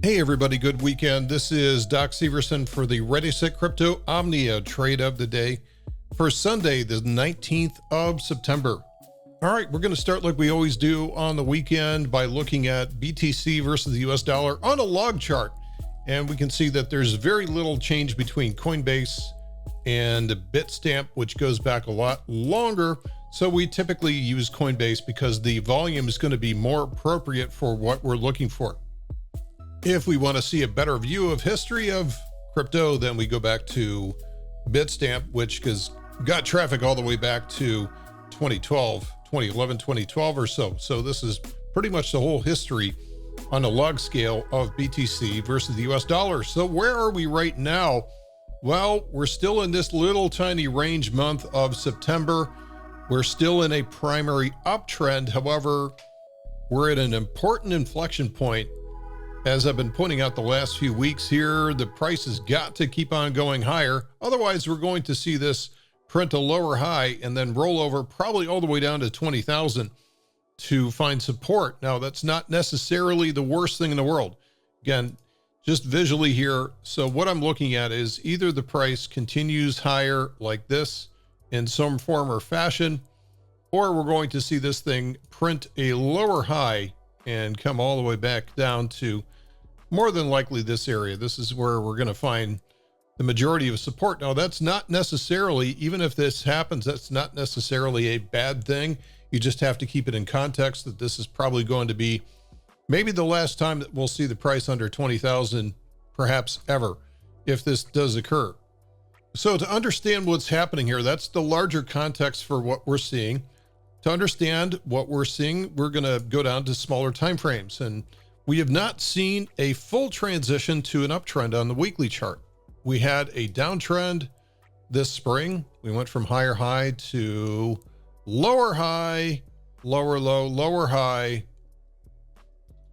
Hey everybody, good weekend. This is Doc Severson for the ReadySetCrypto OMNIA trade of the day for Sunday, the 19th of September. All right, we're going to start like we always do on the weekend by looking at BTC versus the US dollar on a log chart. And we can see that there's very little change between Coinbase and Bitstamp, which goes back a lot longer. So we typically use Coinbase because the volume is going to be more appropriate for what we're looking for. If we want to see a better view of history of crypto, then we go back to Bitstamp, which got traffic all the way back to 2011, 2012 or so. So this is pretty much the whole history on a log scale of BTC versus the US dollar. So where are we right now? Well, we're still in this little tiny range month of September. We're still in a primary uptrend. However, we're at an important inflection point. As I've been pointing out the last few weeks here, the price has got to keep on going higher. Otherwise, we're going to see this print a lower high and then roll over probably all the way down to 20,000 to find support. Now, that's not necessarily the worst thing in the world. Again, just visually here. So what I'm looking at is either the price continues higher like this in some form or fashion, or we're going to see this thing print a lower high and come all the way back down to more than likely this area. This is where we're going to find the majority of support. Now, that's not necessarily, even if this happens, that's not necessarily a bad thing. You just have to keep it in context that this is probably going to be maybe the last time that we'll see the price under 20,000, perhaps ever, if this does occur. So to understand what's happening here, that's the larger context for what we're seeing. To understand what we're seeing, we're going to go down to smaller time frames, and we have not seen a full transition to an uptrend on the weekly chart. We had a downtrend this spring. We went from higher high to lower high, lower low, lower high,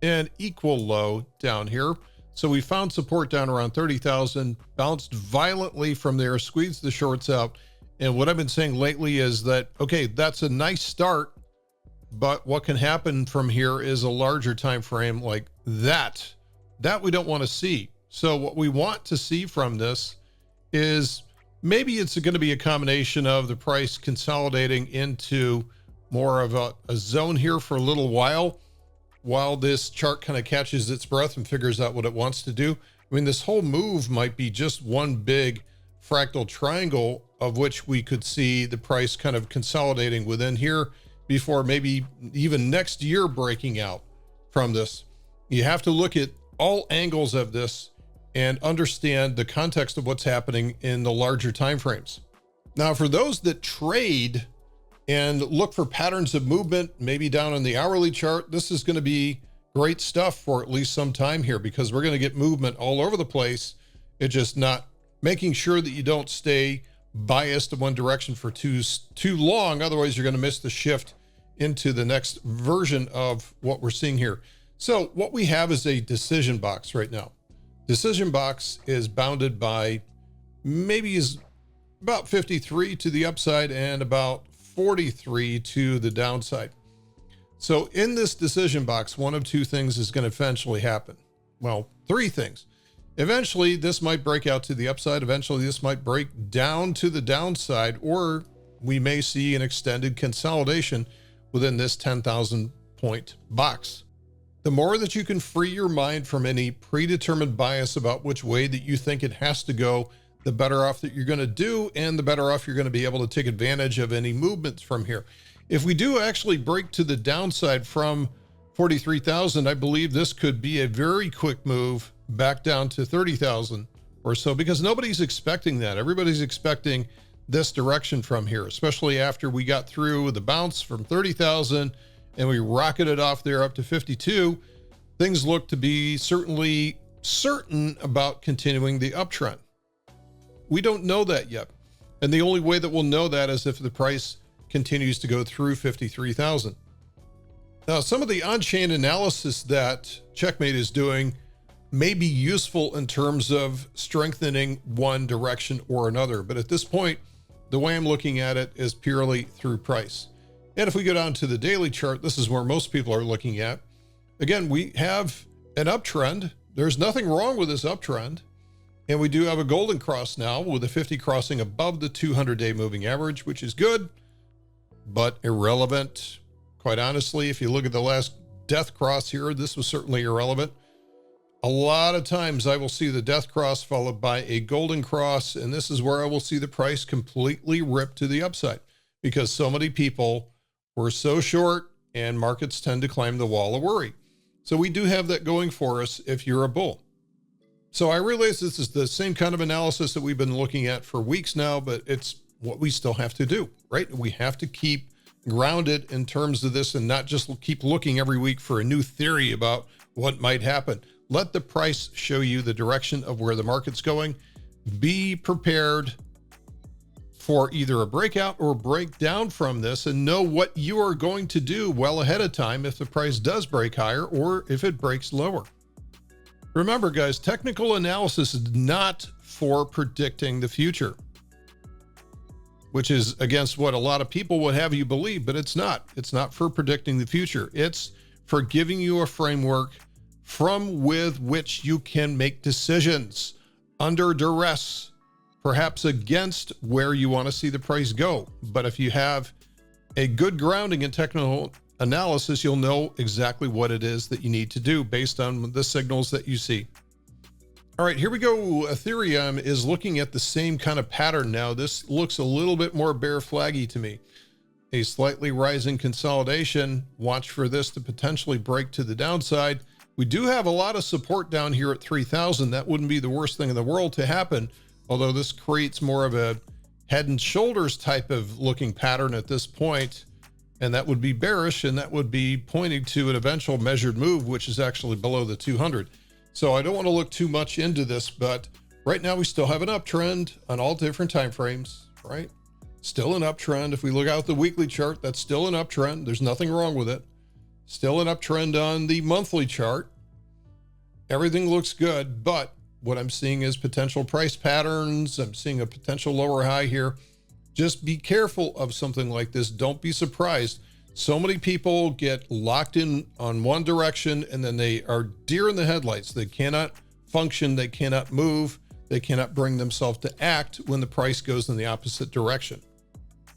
and equal low down here. So we found support down around 30,000, bounced violently from there, squeezed the shorts out. And what I've been saying lately is that, okay, that's a nice start, but what can happen from here is a larger time frame like that we don't want to see. So what we want to see from this is maybe it's going to be a combination of the price consolidating into more of a zone here for a little while this chart kind of catches its breath and figures out what it wants to do. I mean, this whole move might be just one big fractal triangle of which we could see the price kind of consolidating within here before maybe even next year breaking out from this. You have to look at all angles of this and understand the context of what's happening in the larger time frames. Now, for those that trade and look for patterns of movement, maybe down on the hourly chart, this is going to be great stuff for at least some time here, because we're going to get movement all over the place. It's just not making sure that you don't stay biased in one direction for too long. Otherwise, you're going to miss the shift into the next version of what we're seeing here. So what we have is a decision box right now. Decision box is bounded by maybe is about 53 to the upside and about 43 to the downside. So in this decision box, one of two things is going to eventually happen. Well, three things. Eventually, this might break out to the upside. Eventually, this might break down to the downside, or we may see an extended consolidation within this 10,000 point box. The more that you can free your mind from any predetermined bias about which way that you think it has to go, the better off that you're going to do, and the better off you're going to be able to take advantage of any movements from here. If we do actually break to the downside from 43,000, I believe this could be a very quick move back down to 30,000 or so, because nobody's expecting that. Everybody's expecting this direction from here, especially after we got through the bounce from 30,000 and we rocketed off there up to 52. Things look to be certainly certain about continuing the uptrend. We don't know that yet. And the only way that we'll know that is if the price continues to go through 53,000. Now, some of the on-chain analysis that Checkmate is doing may be useful in terms of strengthening one direction or another. But at this point, the way I'm looking at it is purely through price. And if we go down to the daily chart, this is where most people are looking at. Again, we have an uptrend. there's nothing wrong with this uptrend. And we do have a golden cross now with the 50 crossing above the 200-day moving average, which is good, but irrelevant. Quite honestly, if you look at the last death cross here, this was certainly irrelevant. A lot of times I will see the death cross followed by a golden cross, and this is where I will see the price completely rip to the upside because so many people were so short and markets tend to climb the wall of worry. So we do have that going for us if you're a bull. So I realize this is the same kind of analysis that we've been looking at for weeks now, but it's what we still have to do, right? We have to keep grounded in terms of this and not just keep looking every week for a new theory about what might happen. Let the price show you the direction of where the market's going. Be prepared for either a breakout or breakdown from this and know what you are going to do well ahead of time if the price does break higher or if it breaks lower. Remember, guys, technical analysis is not for predicting the future, which is against what a lot of people would have you believe, but it's not. It's not for predicting the future. It's for giving you a framework with which you can make decisions under duress, perhaps against where you want to see the price go. But if you have a good grounding in technical analysis, you'll know exactly what it is that you need to do based on the signals that you see. All right, here we go. Ethereum is looking at the same kind of pattern now. This looks a little bit more bear flaggy to me. A slightly rising consolidation. Watch for this to potentially break to the downside. We do have a lot of support down here at 3,000. That wouldn't be the worst thing in the world to happen, although this creates more of a head and shoulders type of looking pattern at this point. And that would be bearish, and that would be pointing to an eventual measured move, which is actually below the 200. So I don't want to look too much into this, but right now we still have an uptrend on all different time frames, right? Still an uptrend. If we look out the weekly chart, that's still an uptrend. There's nothing wrong with it. Still an uptrend on the monthly chart. Everything looks good, but what I'm seeing is potential price patterns. I'm seeing a potential lower high here. Just be careful of something like this. Don't be surprised. So many people get locked in on one direction and then they are deer in the headlights. They cannot function. They cannot move. They cannot bring themselves to act when the price goes in the opposite direction.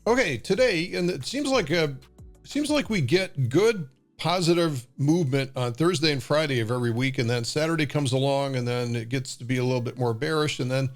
Okay, today, and it seems like we get good positive movement on Thursday and Friday of every week, and then Saturday comes along and then it gets to be a little bit more bearish, and then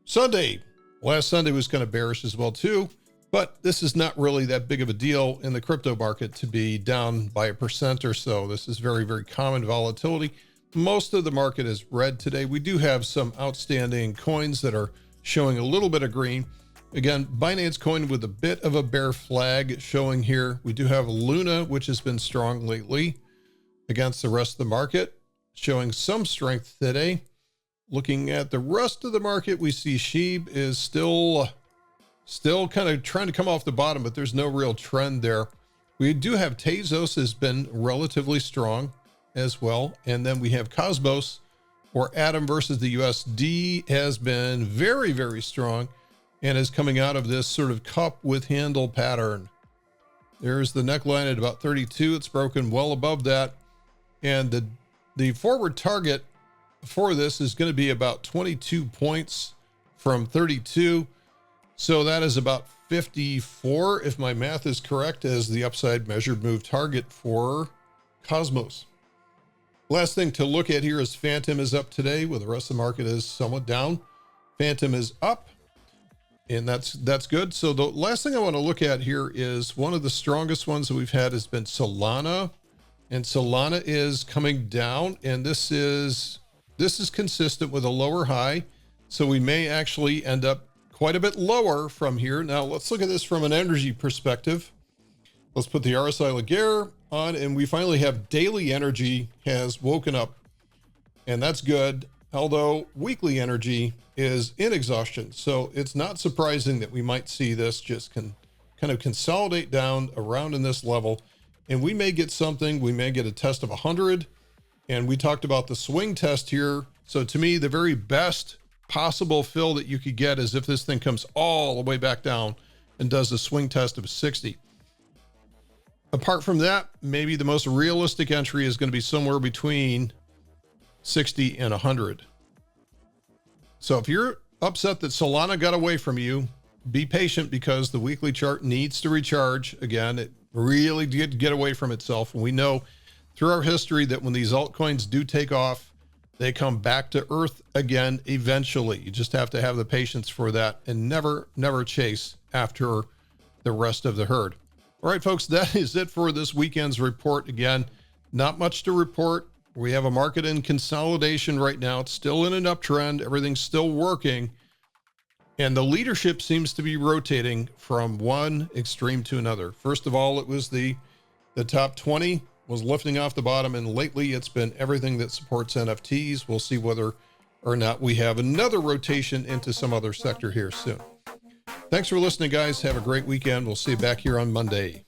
Sunday. Last Sunday was kind of bearish as well too, but this is not really that big of a deal in the crypto market to be down by 1% or so. This is very, very common volatility. Most of the market is red today. We do have some outstanding coins that are showing a little bit of green. Again, Binance coin with a bit of a bear flag showing here. We do have Luna, which has been strong lately against the rest of the market, showing some strength today. Looking at the rest of the market, we see SHIB is still kind of trying to come off the bottom, but there's no real trend there. We do have Tezos has been relatively strong as well. And then we have Cosmos, or Atom versus the USD, has been very, very strong and is coming out of this sort of cup with handle pattern. There's the neckline at about 32. It's broken well above that. And the forward target for this is going to be about 22 points from 32. So that is about 54, if my math is correct, as the upside measured move target for Cosmos. Last thing to look at here is Phantom is up today, where the rest of the market is somewhat down. Phantom is up, and that's good. So the last thing I want to look at here is one of the strongest ones that we've had has been Solana, and Solana is coming down, and this is consistent with a lower high. So we may actually end up quite a bit lower from here. Now let's look at this from an energy perspective. Let's put the RSI Laguerre on, and we finally have daily energy has woken up, and that's good. Although weekly energy is in exhaustion. So it's not surprising that we might see this just kind of consolidate down around in this level. And we may get something, we may get a test of 100. And we talked about the swing test here. So to me, the very best possible fill that you could get is if this thing comes all the way back down and does a swing test of 60. Apart from that, maybe the most realistic entry is going to be somewhere between 60, and 100. So if you're upset that Solana got away from you, be patient because the weekly chart needs to recharge. Again, it really did get away from itself. And we know through our history that when these altcoins do take off, they come back to earth again eventually. You just have to have the patience for that and never chase after the rest of the herd. All right, folks, that is it for this weekend's report. Again, not much to report. We have a market in consolidation right now. It's still in an uptrend. Everything's still working. And the leadership seems to be rotating from one extreme to another. First of all, it was the top 20 was lifting off the bottom. And lately, it's been everything that supports NFTs. We'll see whether or not we have another rotation into some other sector here soon. Thanks for listening, guys. Have a great weekend. We'll see you back here on Monday.